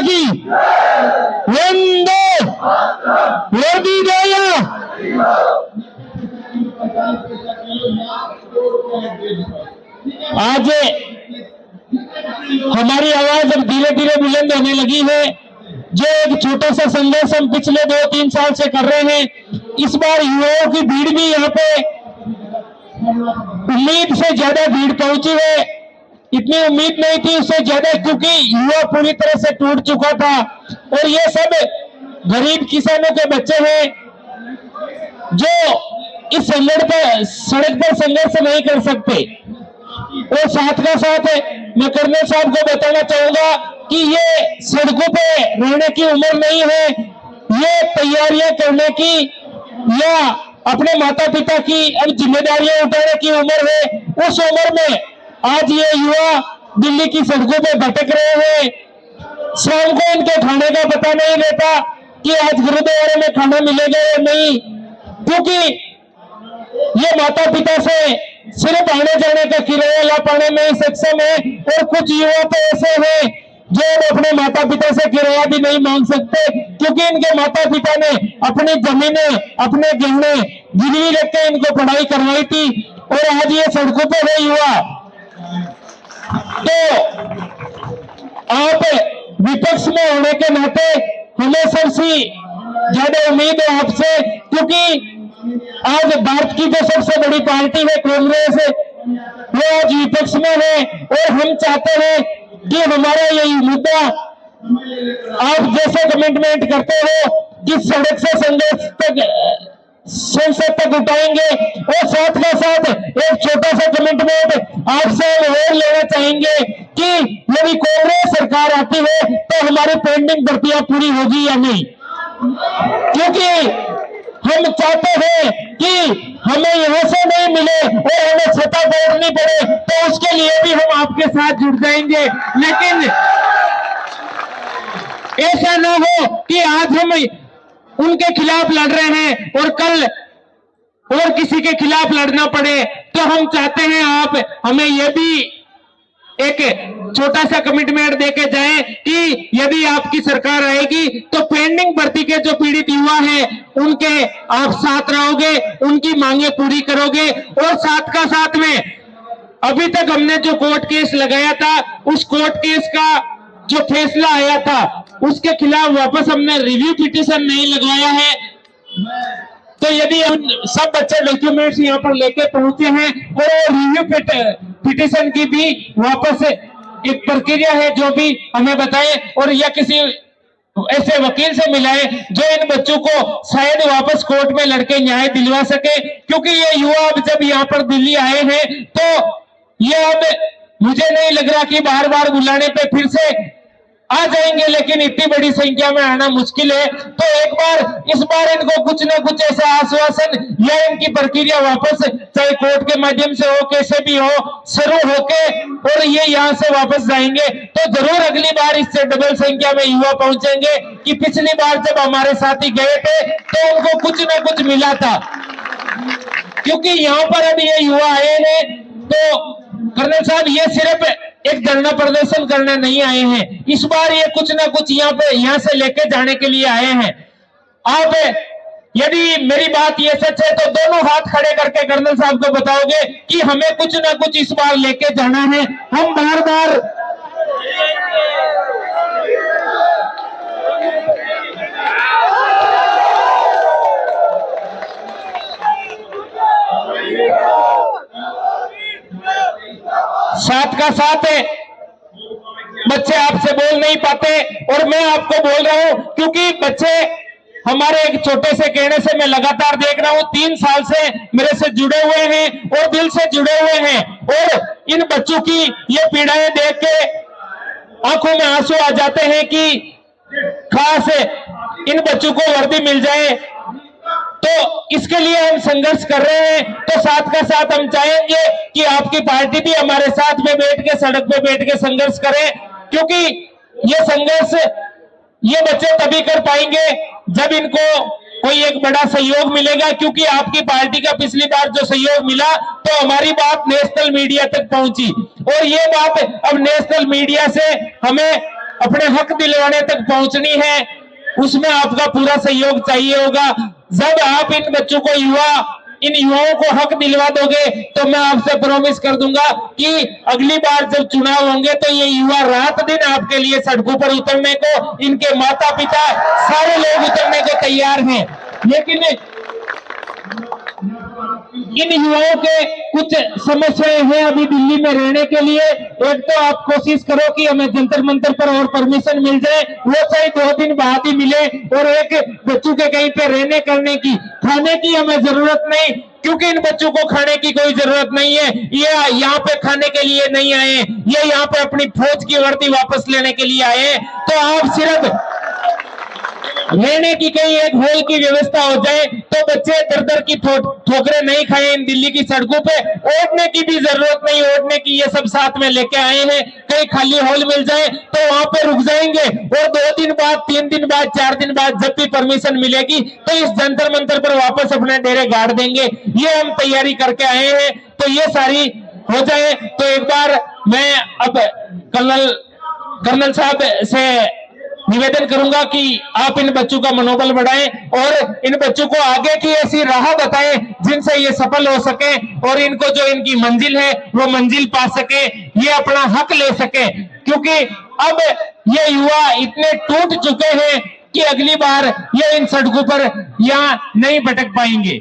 की वंदे मोदी। आज हमारी आवाज अब धीरे धीरे बुलंद होने लगी है। जो एक छोटा सा संघर्ष हम पिछले 2-3 साल से कर रहे हैं, इस बार युवाओं की भीड़ भी यहाँ पे उम्मीद से ज्यादा भीड़ पहुंची है। इतनी उम्मीद नहीं थी, उससे ज्यादा, क्योंकि युवा पूरी तरह से टूट चुका था। और ये सब गरीब किसानों के बच्चे हैं जो इस सड़क पर संघर्ष नहीं कर सकते। और साथ का साथ मैं कर्नल साहब को बताना चाहूंगा कि ये सड़कों पे रहने की उम्र नहीं है, ये तैयारियां करने की या अपने माता पिता की अब जिम्मेदारियां उठाने की उम्र है। उस उम्र में आज ये युवा दिल्ली की सड़कों पे भटक रहे हैं। शाम को इनके खाने का पता नहीं रहता कि आज गुरुद्वारे में खाना मिलेगा या नहीं, क्योंकि ये माता पिता से सिर्फ आने जाने का किराया ला पाने में ही सक्षम है। और कुछ युवा तो ऐसे हैं जो अपने माता पिता से किराया भी नहीं मांग सकते, क्योंकि इनके माता पिता ने अपनी जमीनें, अपने गहने गिरवी रखकर इनको पढ़ाई करवाई थी। और आज ये सड़कों पर है युवा। तो आप विपक्ष में होने के नाते हमें सबसे ज्यादा उम्मीद है आपसे, क्योंकि आज भारत की जो सबसे बड़ी पार्टी है कांग्रेस, वो आज विपक्ष में है। और हम चाहते हैं कि हमारा यही मुद्दा आप जैसे कमिटमेंट करते हो कि सड़क से संसद तक उठाएंगे। और साथ का साथ एक छोटा सा कमिटमेंट आपसे और लेना चाहेंगे कि यदि कांग्रेस सरकार आती है तो हमारी पेंडिंग भर्तियां पूरी होगी या नहीं, क्योंकि हम चाहते हैं कि हमें यहां से नहीं मिले और हमें छत्ता तोड़नी पड़े, तो उसके लिए भी हम आपके साथ जुड़ जाएंगे। लेकिन ऐसा ना हो कि आज हम उनके खिलाफ लड़ रहे हैं और कल और किसी के खिलाफ लड़ना पड़े। तो हम चाहते हैं आप हमें यह भी एक छोटा सा कमिटमेंट देके जाएं कि यदि आपकी सरकार आएगी तो पेंडिंग भर्ती के जो पीड़ित युवा हैं उनके आप साथ रहोगे, उनकी मांगे पूरी करोगे। और साथ का साथ में अभी तक हमने जो कोर्ट केस लगाया था, उस कोर्ट केस का जो फैसला आया था उसके खिलाफ वापस हमने रिव्यू पिटीशन नहीं लगवाया है। तो यदि हम सब बच्चे डॉक्यूमेंट्स यहाँ पर लेके पहुंचे हैं और रिव्यू पिटीशन की भी वापस एक प्रक्रिया है जो भी हमें बताए, और या किसी ऐसे वकील से मिलाए जो इन बच्चों को शायद वापस कोर्ट में लड़के न्याय दिलवा सके। क्योंकि ये युवा अब जब यहाँ पर दिल्ली आए हैं तो ये अब मुझे नहीं लग रहा कि बार बार बुलाने पे फिर से आ जाएंगे, लेकिन इतनी बड़ी संख्या में आना मुश्किल है। तो एक बार इस बार इनको कुछ ना कुछ ऐसा आश्वासन या इनकी प्रक्रिया वापस चाहे कोर्ट के माध्यम से हो, कैसे भी हो, शुरू होके और ये यहाँ से वापस जाएंगे तो जरूर अगली बार इससे डबल संख्या में युवा पहुंचेंगे। कि पिछली बार जब हमारे साथी गए थे तो उनको कुछ ना कुछ मिला था, क्योंकि यहाँ पर अब ये युवा आए हैं। तो कर्नल साहब ये सिर्फ एक धरना प्रदर्शन करने नहीं आए हैं, इस बार ये कुछ ना कुछ यहाँ से लेके जाने के लिए आए हैं। आप यदि मेरी बात ये सच है तो दोनों हाथ खड़े करके कर्नल साहब को बताओगे कि हमें कुछ ना कुछ इस बार लेके जाना है। हम बार बार साथ का साथ बच्चे आपसे बोल नहीं पाते और मैं आपको बोल रहा हूं, क्योंकि बच्चे हमारे एक छोटे से कहने से मैं लगातार देख रहा हूं 3 साल से मेरे से जुड़े हुए हैं और दिल से जुड़े हुए हैं। और इन बच्चों की ये पीड़ाएं देख के आंखों में आंसू आ जाते हैं कि खास इन बच्चों को वर्दी मिल जाए। तो इसके लिए हम संघर्ष कर रहे हैं। तो साथ का साथ हम चाहेंगे कि आपकी पार्टी भी हमारे साथ में बैठ के सड़क पे बैठ के संघर्ष करे, क्योंकि ये संघर्ष ये बच्चे तभी कर पाएंगे जब इनको कोई एक बड़ा सहयोग मिलेगा। क्योंकि आपकी पार्टी का पिछली बार जो सहयोग मिला तो हमारी बात नेशनल मीडिया तक पहुंची और ये बात अब नेशनल मीडिया से हमें अपने हक दिलवाने तक पहुंचनी है, उसमें आपका पूरा सहयोग चाहिए होगा। जब आप इन बच्चों को इन युवाओं को हक दिलवा दोगे तो मैं आपसे प्रॉमिस कर दूंगा कि अगली बार जब चुनाव होंगे तो ये युवा रात दिन आपके लिए सड़कों पर उतरने को, इनके माता पिता सारे लोग उतरने को तैयार हैं। लेकिन इन युवाओं के कुछ समस्याएं हैं अभी दिल्ली में रहने के लिए। एक तो आप कोशिश करो कि हमें जंतर मंतर पर और परमिशन मिल जाए, वो सही 2 दिन बाद ही मिले। और एक बच्चों के कहीं पे रहने करने की, खाने की हमें जरूरत नहीं, क्योंकि इन बच्चों को खाने की कोई जरूरत नहीं है। ये यहाँ पे खाने के लिए नहीं आए, ये यहाँ पे अपनी फौज की वर्दी वापस लेने के लिए आए। तो आप सिर्फ रहने की कहीं एक हॉल की व्यवस्था हो जाए तो बच्चे दर दर की ठोकरें नहीं खाए इन दिल्ली की सड़कों पे। ओढ़ने की भी जरूरत नहीं, ओढ़ने की ये सब साथ में लेके आए हैं। कहीं खाली हॉल मिल जाए तो वहां पे रुक जाएंगे और 2 दिन बाद, 3 दिन बाद, 4 दिन बाद जब भी परमिशन मिलेगी तो इस जंतर मंतर पर वापस अपने डेरे गाड़ देंगे। ये हम तैयारी करके आए हैं। तो ये सारी हो जाए तो एक बार मैं अब कर्नल साहब से निवेदन करूंगा कि आप इन बच्चों का मनोबल बढ़ाएं और इन बच्चों को आगे की ऐसी राह बताएं जिनसे ये सफल हो सके और इनको जो इनकी मंजिल है वो मंजिल पा सके, ये अपना हक ले सके। क्योंकि अब ये युवा इतने टूट चुके हैं कि अगली बार ये इन सड़कों पर यहाँ नहीं भटक पाएंगे।